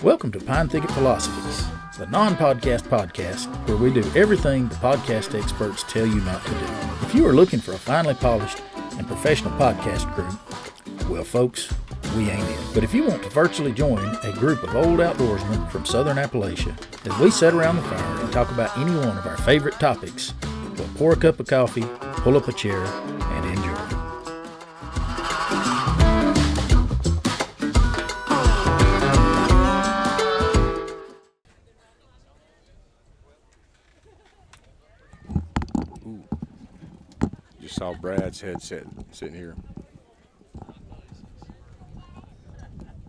Welcome to Pine Thicket Philosophies, the non-podcast podcast where we do everything the podcast experts tell you not to do. If you are looking for a finely polished and professional podcast crew, well, folks, we ain't it. But if you want to virtually join a group of old outdoorsmen from southern Appalachia as we sit around the fire and talk about any one of our favorite topics, we'll pour a cup of coffee, pull up a chair, and enjoy. Saw Brad's headset sitting here.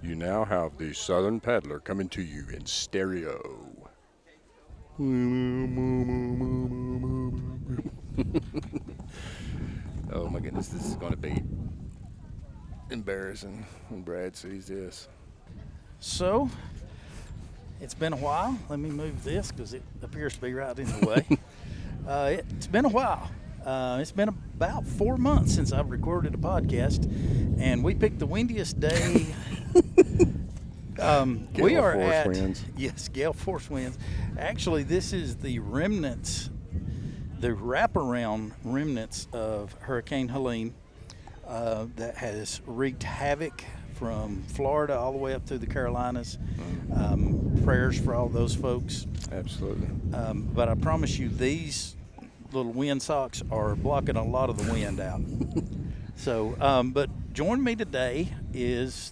You now have the Southern Paddler coming to you in stereo. Oh my goodness, this is going to be embarrassing when Brad sees this. So, it's been a while. Let me move this because it appears to be right in the way. It's been a while. It's been about 4 months since I've recorded a podcast, and we picked the windiest day. We are at winds. Yes, gale force winds. Actually, this is the remnants, the wraparound remnants of Hurricane Helene that has wreaked havoc from Florida all the way up through the Carolinas. Prayers for all those folks. Absolutely. But I promise you, these little wind socks are blocking a lot of the wind out. So, but joining me today is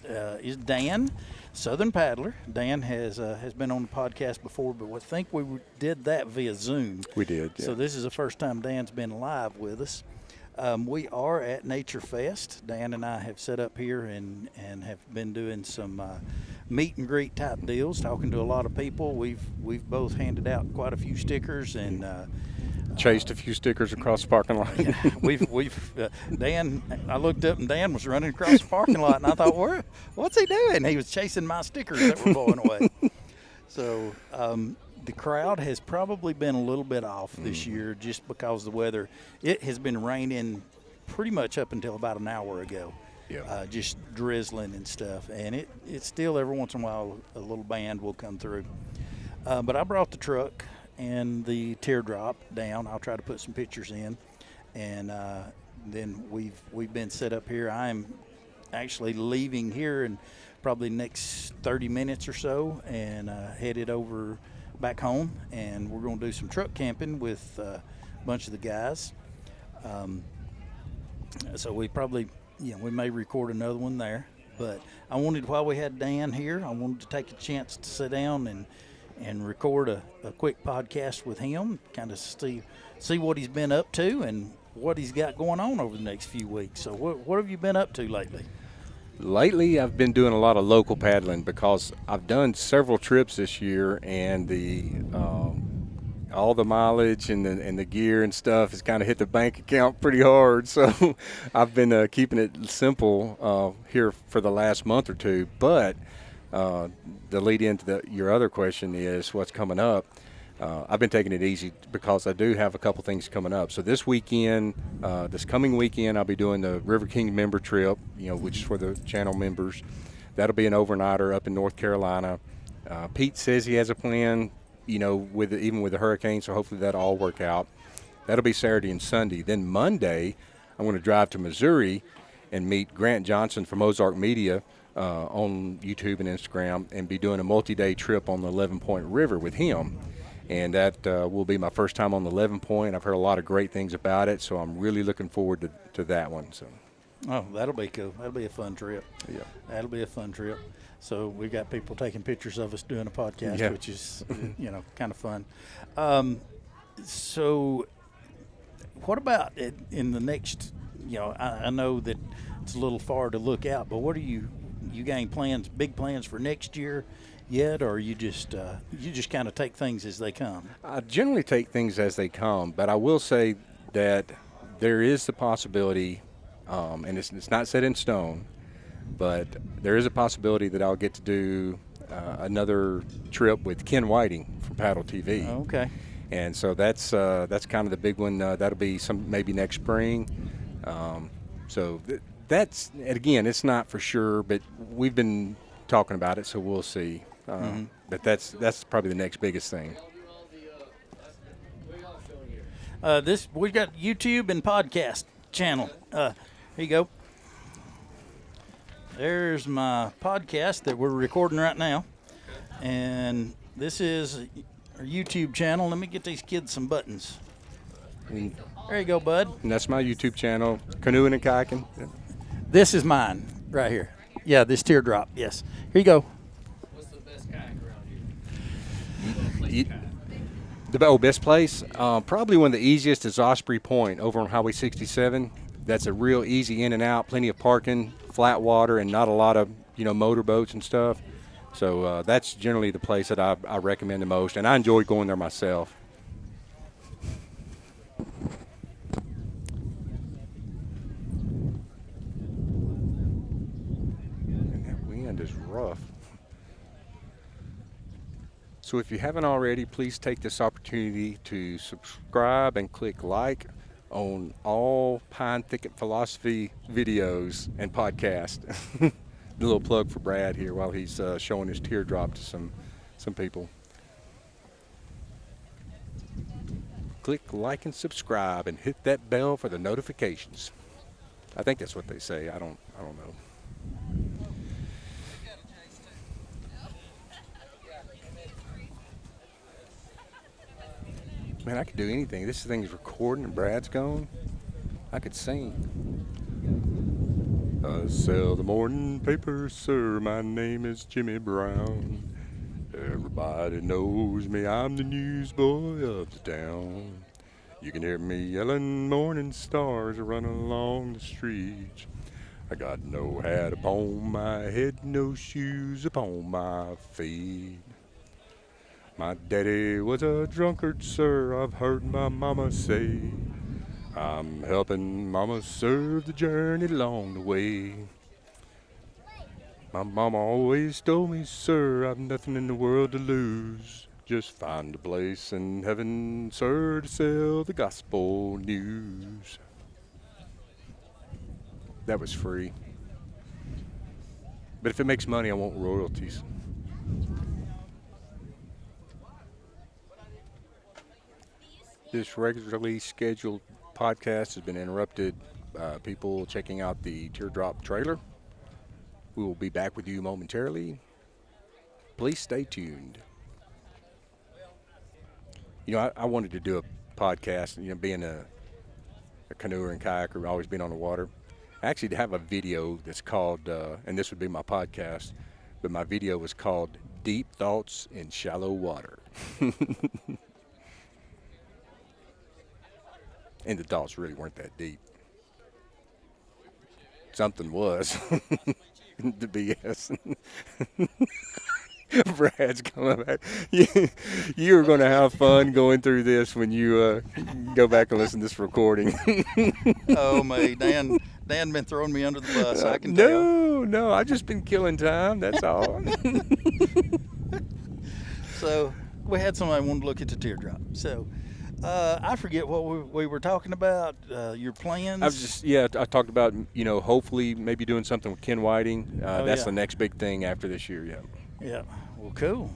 Dan, Southern Paddler. Dan has been on the podcast before, but I think we did that via Zoom. We did, yeah. So this is the first time Dan's been live with us. We are at NATR Fest. Dan and I have set up here and have been doing some meet and greet type deals, talking to a lot of people. We've both handed out quite a few stickers and chased a few stickers across the parking lot. Yeah, we've Dan. I looked up and Dan was running across the parking lot, and I thought, what's he doing? He was chasing my stickers that were blowing away. So the crowd has probably been a little bit off this year just because of the weather. It has been raining pretty much up until about an hour ago. Yeah. Just drizzling and stuff, and it's still every once in a while a little band will come through. But I brought the truck and the teardrop down. I'll try to put some pictures in, and then we've been set up here. I'm actually leaving here in probably next 30 minutes or so, and headed over back home, and we're going to do some truck camping with a bunch of the guys. So we probably, we may record another one there, but I wanted, while we had Dan here, I wanted to take a chance to sit down and record a quick podcast with him, kind of see what he's been up to and what he's got going on over the next few weeks. So what have you been up to lately? Lately, I've been doing a lot of local paddling because I've done several trips this year, and the all the mileage and the gear and stuff has kind of hit the bank account pretty hard. So I've been keeping it simple here for the last month or two. But the lead into your other question is what's coming up. I've been taking it easy because I do have a couple things coming up. So this weekend, this coming weekend, I'll be doing the River King member trip, which is for the channel members. That'll be an overnighter up in North Carolina. Pete says he has a plan, even with the hurricane, so hopefully that'll all work out. That'll be Saturday and Sunday. Then Monday, I'm going to drive to Missouri and meet Grant Johnson from Ozark Media on YouTube and Instagram, and be doing a multi-day trip on the 11 Point River with him. And that will be my first time on the 11 Point. I've heard a lot of great things about it, so I'm really looking forward to that one. So, oh, that'll be cool. That'll be a fun trip. Yeah, that'll be a fun trip. So we got people taking pictures of us doing a podcast, which is kind of fun. So what about in the next? I know that it's a little far to look out, but what are you got any big plans for next year yet, or you just kind of take things as they come? I generally take things as they come, but I will say that there is the possibility, and it's not set in stone, but there is a possibility that I'll get to do another trip with Ken Whiting from Paddle TV. Okay. And so that's kind of the big one. That'll be maybe next spring. That's, again, it's not for sure, but we've been talking about it, so we'll see. But that's probably the next biggest thing. We got YouTube and podcast channel. Here you go. There's my podcast that we're recording right now, and this is our YouTube channel. Let me get these kids some buttons. There you go, bud. And that's my YouTube channel, Canoeing and Kayaking. This is mine right here. Yeah, this teardrop. Yes. Here you go. What's the best kayak around here? The best place? Probably one of the easiest is Osprey Point over on Highway 67. That's a real easy in and out, plenty of parking, flat water, and not a lot of motorboats and stuff. So that's generally the place that I recommend the most, and I enjoy going there myself. And that wind is rough. So if you haven't already, please take this opportunity to subscribe and click like on all Pine Thicket Philosophy videos and podcasts. A little plug for Brad here while he's showing his teardrop to some people. Click like and subscribe and hit that bell for the notifications. I think that's what they say. I don't know. Man, I could do anything. This thing is recording and Brad's gone. I could sing. I sell the morning paper, sir. My name is Jimmy Brown. Everybody knows me. I'm the newsboy of the town. You can hear me yelling morning stars running along the streets. I got no hat upon my head, no shoes upon my feet. My daddy was a drunkard, sir, I've heard my mama say. I'm helping mama serve the journey along the way. My mama always told me, sir, I've nothing in the world to lose. Just find a place in heaven, sir, to sell the gospel news. That was free. But if it makes money, I want royalties. This regularly scheduled podcast has been interrupted by people checking out the teardrop trailer. We will be back with you momentarily. Please stay tuned. I wanted to do a podcast, being a canoeer and kayaker, always been on the water. I actually have a video that's called, and this would be my podcast, but my video was called Deep Thoughts in Shallow Water. And the thoughts really weren't that deep. Something was. The BS. Brad's coming back. You're going to have fun going through this when you go back and listen to this recording. Oh, man. Dan been throwing me under the bus, I can tell. No, I've just been killing time, that's all. So we had somebody wanted to look at the teardrop. So I forget what we were talking about, your plans. I talked about, hopefully maybe doing something with Ken Whiting. That's the next big thing after this year, yeah. Yeah, well, cool.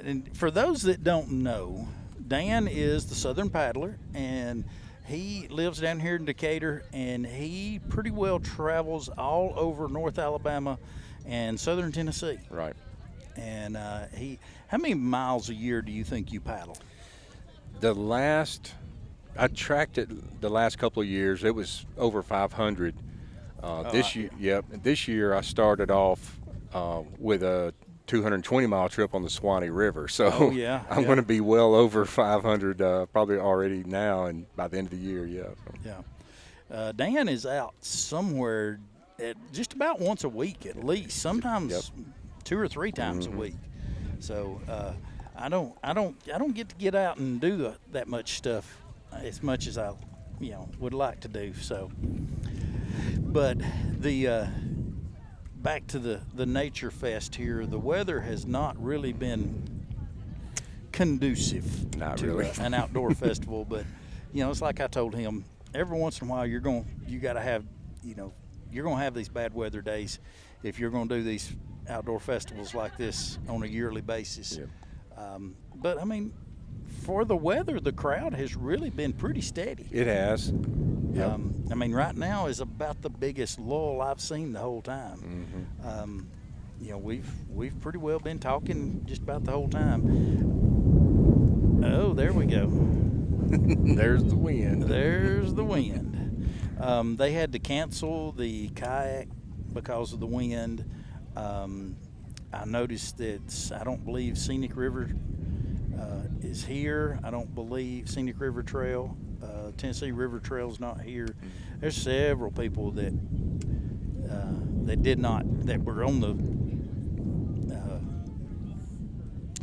And for those that don't know, Dan is the Southern Paddler, and he lives down here in Decatur, and he pretty well travels all over North Alabama and Southern Tennessee. Right. And how many miles a year do you think you paddle? I tracked it the last couple of years. It was over 500. This year I started off with a 220-mile trip on the Swanee River. So I'm going to be well over 500 probably already now, and by the end of the year, Yeah. Dan is out somewhere at just about once a week at least, sometimes 2 or 3 times a week. So I don't get out and do that much stuff as much as I would like to do. So, but the back to the NATR Fest here, the weather has not really been conducive to an outdoor festival. But it's like I told him, every once in a while you're gonna have these bad weather days if you're gonna do these outdoor festivals like this on a yearly basis. Yep. But I mean, for the weather, the crowd has really been pretty steady. It has. Yep. I mean, right now is about the biggest lull I've seen the whole time. Mm-hmm. You know, we've pretty well been talking just about the whole time. Oh, there we go. There's the wind. There's the wind. They had to cancel the kayak because of the wind. I noticed that I don't believe Scenic River is here. I don't believe Scenic River Trail, Tennessee River Trail is not here. There's several people that that were on the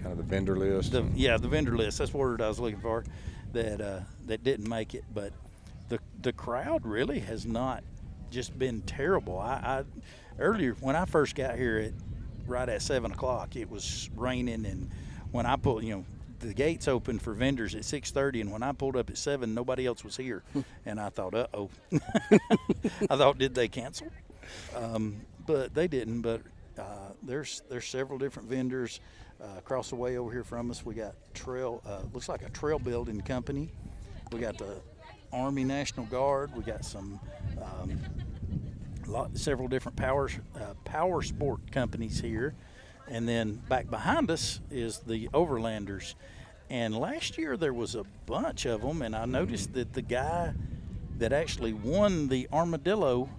Kind of the vendor list. the vendor list. That's the word I was looking for. That didn't make it, but the crowd really has not just been terrible. I earlier when I first got here right at 7 o'clock, it was raining, and when I pulled, the gates opened for vendors at 6:30, and when I pulled up at 7, nobody else was here, and I thought, uh-oh. I thought, did they cancel? But they didn't. But there's several different vendors across the way over here from us. We got looks like a trail building company. We got the Army National Guard. We got some several different power sport companies here. And then back behind us is the Overlanders. And last year there was a bunch of them, and I noticed that the guy that actually won the Armadillo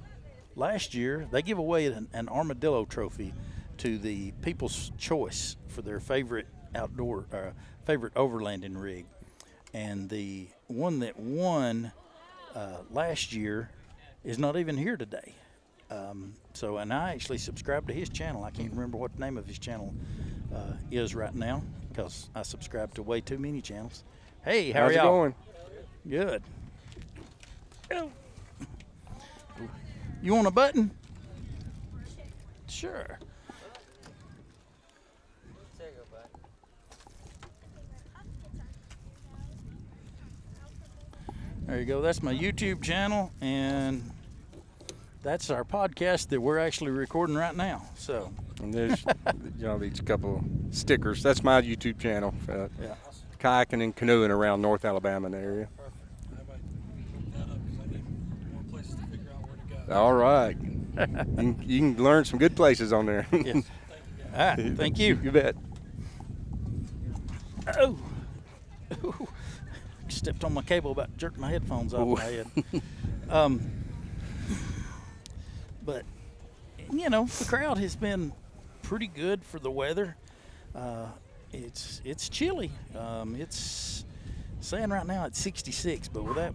last year, they give away an Armadillo trophy to the People's Choice for their favorite favorite overlanding rig. And the one that won last year is not even here today. And I actually subscribe to his channel. I can't remember what the name of his channel is right now because I subscribe to way too many channels. Hey, how How's are it y'all? going? Good. Oh. You want a button? Sure. There you go. That's my YouTube channel, and that's our podcast that we're actually recording right now. So, And there's these couple stickers. That's my YouTube channel. yeah. Kayaking and canoeing around North Alabama and area. All right. you can learn some good places on there. Yes. All right. Thank you. You bet. Oh. Ooh. Stepped on my cable, about jerked my headphones off my head. But the crowd has been pretty good for the weather. It's chilly. It's saying right now it's 66, but with that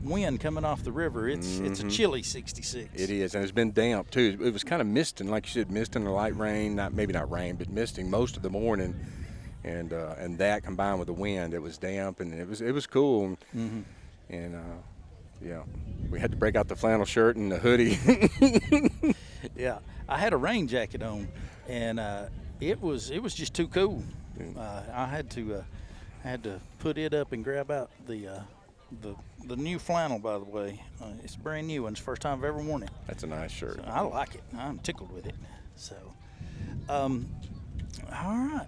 wind coming off the river, it's a chilly 66. It is, and it's been damp too. It was kind of misting, like you said, misting or light rain. Maybe not rain, but misting most of the morning. And that combined with the wind, it was damp, and it was cool. And we had to break out the flannel shirt and the hoodie. Yeah, I had a rain jacket on, and it was just too cool. I had to put it up and grab out the new flannel. By the way, it's a brand new one. It's the first time I've ever worn it. That's a nice shirt. So I like it. I'm tickled with it. So. All right.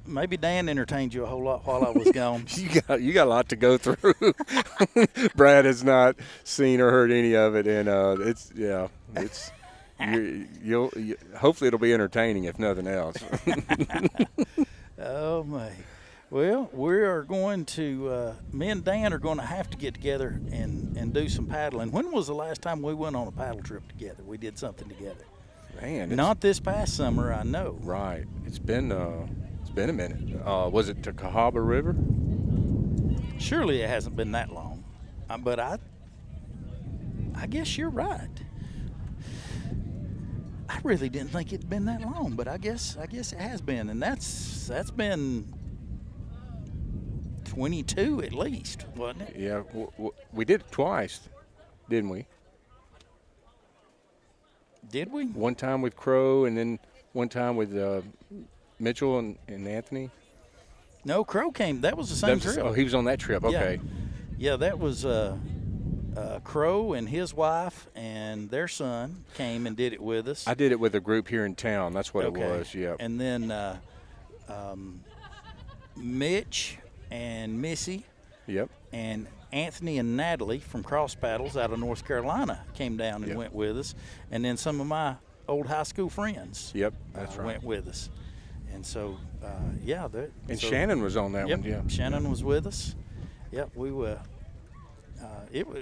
Maybe Dan entertained you a whole lot while I was gone. You got a lot to go through. Brad has not seen or heard any of it, and you'll hopefully it'll be entertaining if nothing else. Oh my. Well, we are going to, me and Dan are going to have to get together and do some paddling. When was the last time we went on a paddle trip together? We did something together. Man, not this past summer, I know. Right. It's been a minute. Was it to Cahaba River? Surely it hasn't been that long. But I guess you're right. I really didn't think it'd been that long, but I guess it has been, and that's been 22 at least, wasn't it? Yeah, we did it twice, didn't we? Did we? One time with Crow, and then one time with Mitchell and Anthony. No, Crow came. That was the same trip. Oh, he was on that trip. Okay. Yeah, that was Crow and his wife and their son came and did it with us. I did it with a group here in town. That's what it was. Yeah. And then Mitch and Missy Yep. and Anthony and Natalie from Cross Paddles out of North Carolina came down and went with us. And then some of my old high school friends Yep. That's right. went with us. And so, And Shannon was on that one. Yeah. Shannon was with us. Yep, we were.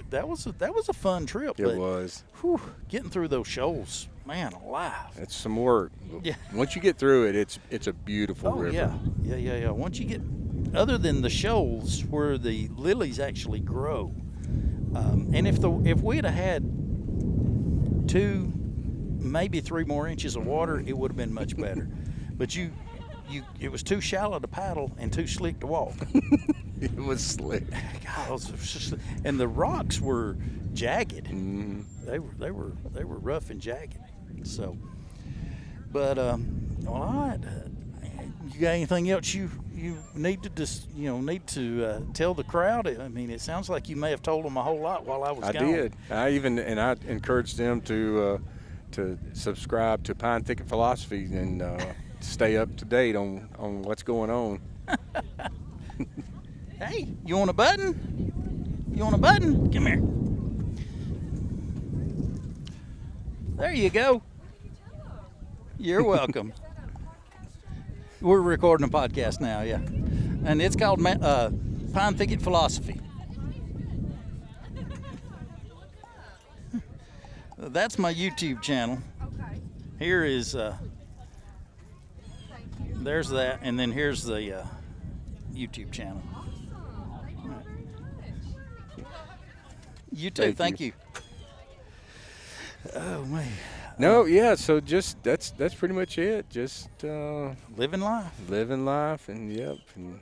That was a fun trip. It was. Whew, getting through those shoals, man, alive. It's some work. Yeah. Once you get through it, it's a beautiful river. Yeah. Once you get, other than the shoals where the lilies actually grow, and if we'd have had 2, maybe 3 more inches of water, it would have been much better. But it was too shallow to paddle and too slick to walk. It was slick. God, and the rocks were jagged. Mm-hmm. They were rough and jagged. So, but all right. You got anything else you need to tell the crowd? I mean, it sounds like you may have told them a whole lot while I was gone. I did. I encouraged them to subscribe to Pine Thicket Philosophy and stay up to date on what's going on. Hey, you want a button? You want a button? Come here. There you go. You're welcome. We're recording a podcast now, yeah. And it's called Pine Thicket Philosophy. That's my YouTube channel. Here is, there's that, and then here's the YouTube channel. You too. Thank you. Oh man. No, yeah. So just that's pretty much it. Just living life. And yep. And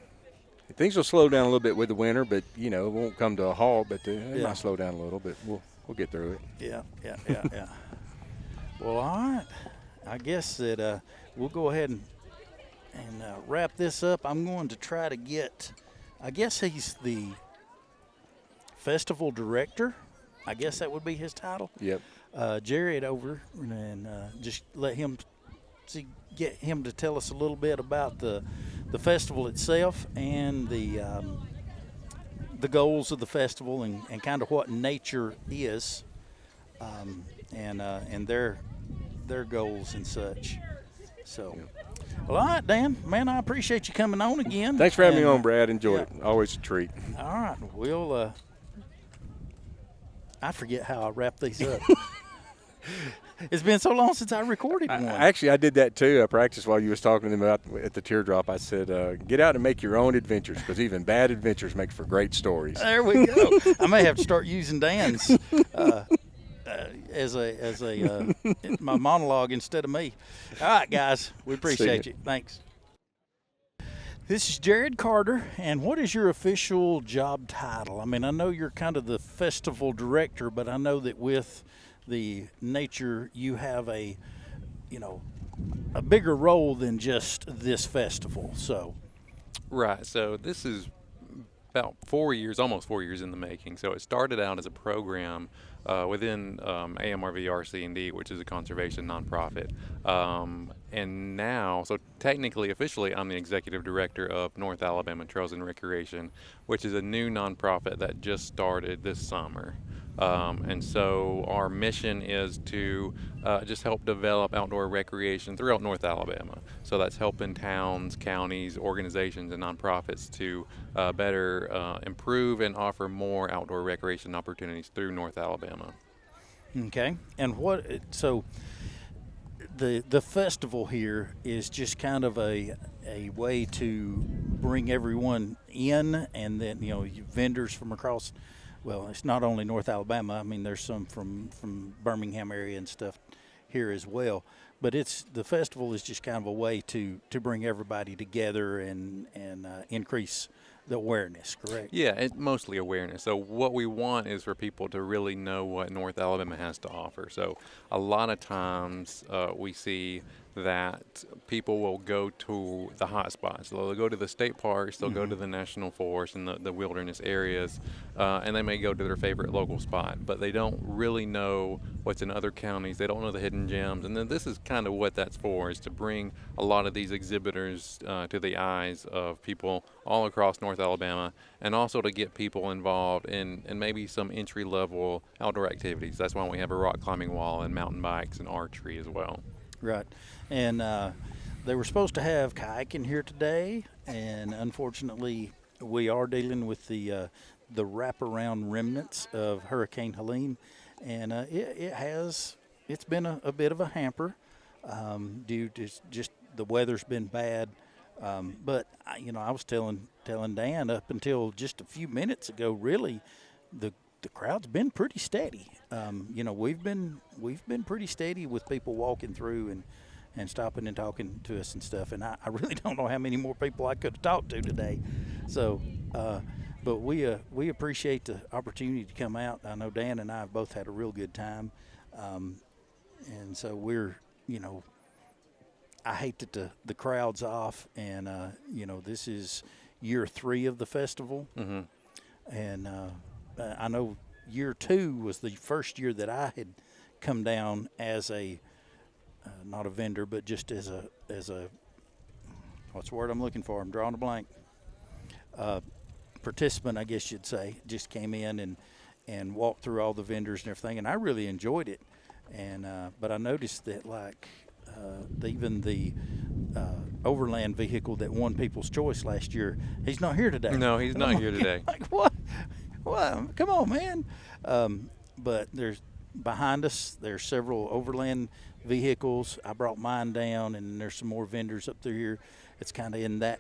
things will slow down a little bit with the winter, but it won't come to a halt. But it might slow down a little bit. We'll get through it. Yeah. Well, all right. I guess that we'll go ahead and wrap this up. I'm going to try to get. I guess he's the festival director. I guess that would be his title. Yep. Jared over and just get him to tell us a little bit about the festival itself and the goals of the festival and kind of what nature is, and their goals and such. So, well, all right, Dan, man, I appreciate you coming on again. Thanks for having me on, Brad. Enjoy it. Always a treat. All right, we'll. I forget how I wrap these up. It's been so long since I recorded one. Actually, I did that too. I practiced while you was talking to them about at the teardrop. I said, get out and make your own adventures, because even bad adventures make for great stories. There we go. I may have to start using Dan's as my monologue instead of me. All right, guys, we appreciate you. Thanks. This is Jared Carter, and what is your official job title? I mean, I know you're kind of the festival director, but I know that with the nature, you have a bigger role than just this festival. So, right. So this is about 4 years, almost 4 years in the making. So it started out as a program within AMRV-RC&D, which is a conservation nonprofit. And now, so technically, officially, I'm the executive director of North Alabama Trails and Recreation, which is a new nonprofit that just started this summer. And so our mission is to just help develop outdoor recreation throughout North Alabama. So that's helping towns, counties, organizations, and nonprofits to better improve and offer more outdoor recreation opportunities through North Alabama. Okay. And so the festival here is just kind of a way to bring everyone in, and then vendors from across. Well, it's not only North Alabama. I mean, there's some from Birmingham area and stuff here as well. But the festival is just kind of a way to bring everybody together and increase the awareness, correct? Yeah, it's mostly awareness. So what we want is for people to really know what North Alabama has to offer. So a lot of times we see that people will go to the hot spots. They'll go to the state parks, they'll go to the national forest and the wilderness areas, and they may go to their favorite local spot, but they don't really know what's in other counties. They don't know the hidden gems. And then this is kind of what that's for, is to bring a lot of these exhibitors to the eyes of people all across North Alabama, and also to get people involved in maybe some entry-level outdoor activities. That's why we have a rock climbing wall and mountain bikes and archery as well. Right. And they were supposed to have kayaking here today, and unfortunately we are dealing with the wraparound remnants of Hurricane Helene, and it's been a bit of a hamper due to just the weather's been bad. But I was telling Dan up until just a few minutes ago, really, the crowd's been pretty steady. We've been pretty steady with people walking through and stopping and talking to us and stuff. And I really don't know how many more people I could have talked to today. So, but we appreciate the opportunity to come out. I know Dan and I have both had a real good time, and so we're I hate that the crowd's off, and this is year 3 of the festival, and I know year 2 was the first year that I had come down as a not a vendor, but just as a what's the word I'm looking for? I'm drawing a blank. Participant, I guess you'd say. Just came in and walked through all the vendors and everything, and I really enjoyed it. And but I noticed that even the overland vehicle that won People's Choice last year, he's not here today. No, he's not here today. Like what? What? Come on, man. But there's behind us. There's several overland vehicles. I brought mine down, and there's some more vendors up through here. It's kind of in that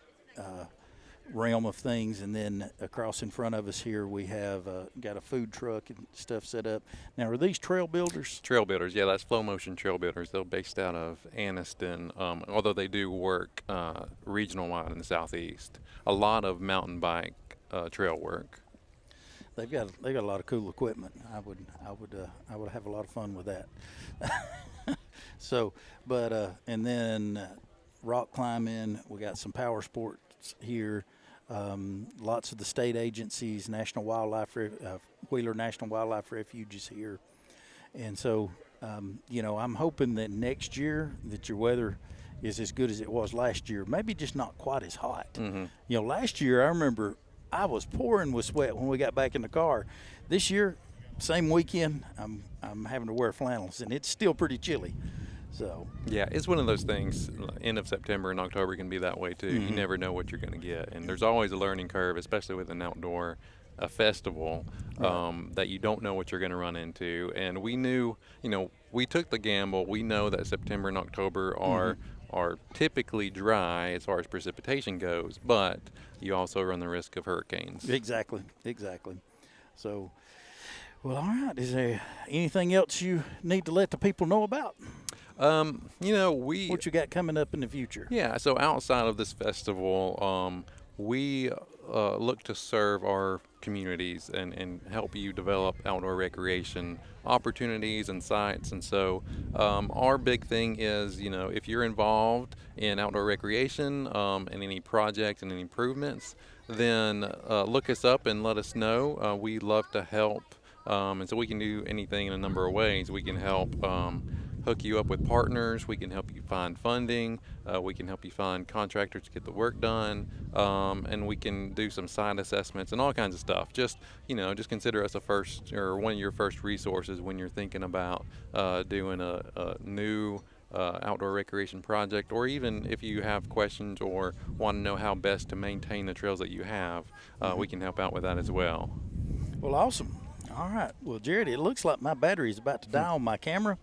realm of things. And then across in front of us here, we have got a food truck and stuff set up. Now, are these trail builders? Trail builders, yeah, that's Flow Motion Trail Builders. They're based out of Anniston, although they do work regional-wide in the southeast. A lot of mountain bike trail work. They got a lot of cool equipment. I would have a lot of fun with that. So, but and then rock climbing. We got some power sports here. Lots of the state agencies, Wheeler National Wildlife Refuge is here, and so I'm hoping that next year that your weather is as good as it was last year. Maybe just not quite as hot. Last year I remember I was pouring with sweat when we got back in the car. This year, same weekend, I'm having to wear flannels, and it's still pretty chilly. So yeah, it's one of those things. End of September and October can be that way too. You never know what you're going to get, and there's always a learning curve, especially with an outdoor festival, that you don't know what you're going to run into. And we knew, we took the gamble. We know that September and October are typically dry as far as precipitation goes, but you also run the risk of hurricanes. Exactly. So, well, all right. Is there anything else you need to let the people know about? What you got coming up in the future? Yeah, so outside of this festival, we look to serve our communities and help you develop outdoor recreation opportunities and sites. And so our big thing is, if you're involved in outdoor recreation and any projects and any improvements, then look us up and let us know. We love to help. And so we can do anything in a number of ways. We can help hook you up with partners. We can help you find funding. We can help you find contractors to get the work done. And we can do some site assessments and all kinds of stuff. Just consider us one of your first resources when you're thinking about doing a new outdoor recreation project, or even if you have questions or want to know how best to maintain the trails that you have, we can help out with that as well. Well, awesome. All right. Well, Jared, it looks like my battery is about to die on my camera,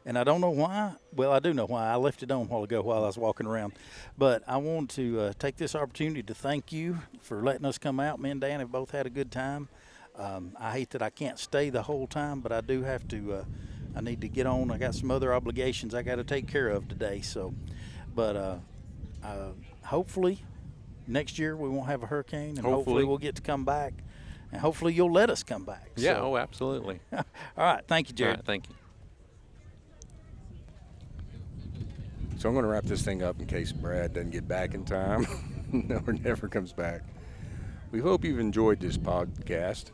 and I don't know why. Well, I do know why. I left it on a while ago while I was walking around. But I want to take this opportunity to thank you for letting us come out. Me and Dan have both had a good time. I hate that I can't stay the whole time, but I do have to. I need to get on. I got some other obligations I got to take care of today. So, but hopefully next year we won't have a hurricane, and hopefully we'll get to come back. And hopefully you'll let us come back. Yeah, absolutely. All right. Thank you, Jared. All right, thank you. So I'm going to wrap this thing up in case Brad doesn't get back in time or never comes back. We hope you've enjoyed this podcast.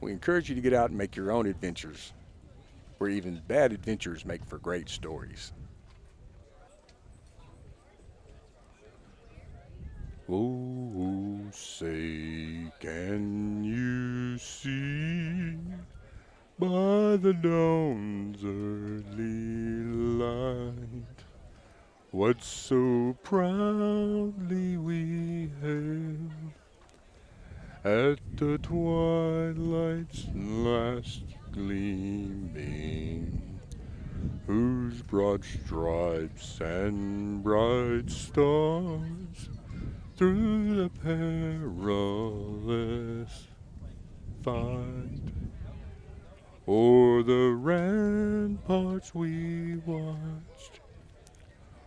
We encourage you to get out and make your own adventures, where even bad adventures make for great stories. Oh, say, can you see by the dawn's early light what so proudly we hailed at the twilight's last gleaming, whose broad stripes and bright stars through the perilous fight o'er the ramparts we watched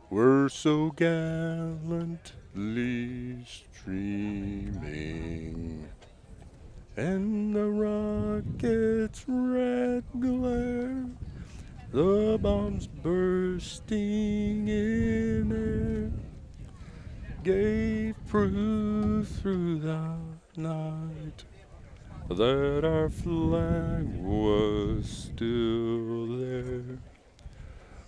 were so gallantly streaming, and the rocket's red glare, the bombs bursting in air, gave proof through the night that our flag was still there.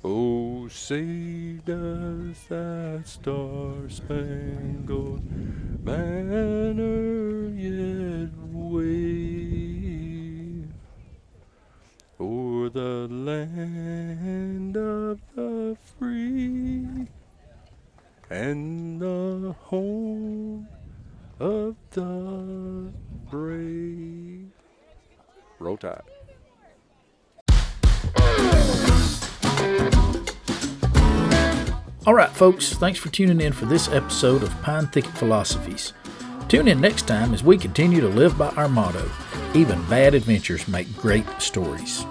Oh, say does that star-spangled banner yet wave o'er the land of the free and the home of the brave? Roll Tide. All right, folks, thanks for tuning in for this episode of Pine Thicket Philosophies. Tune in next time as we continue to live by our motto, even bad adventures make great stories.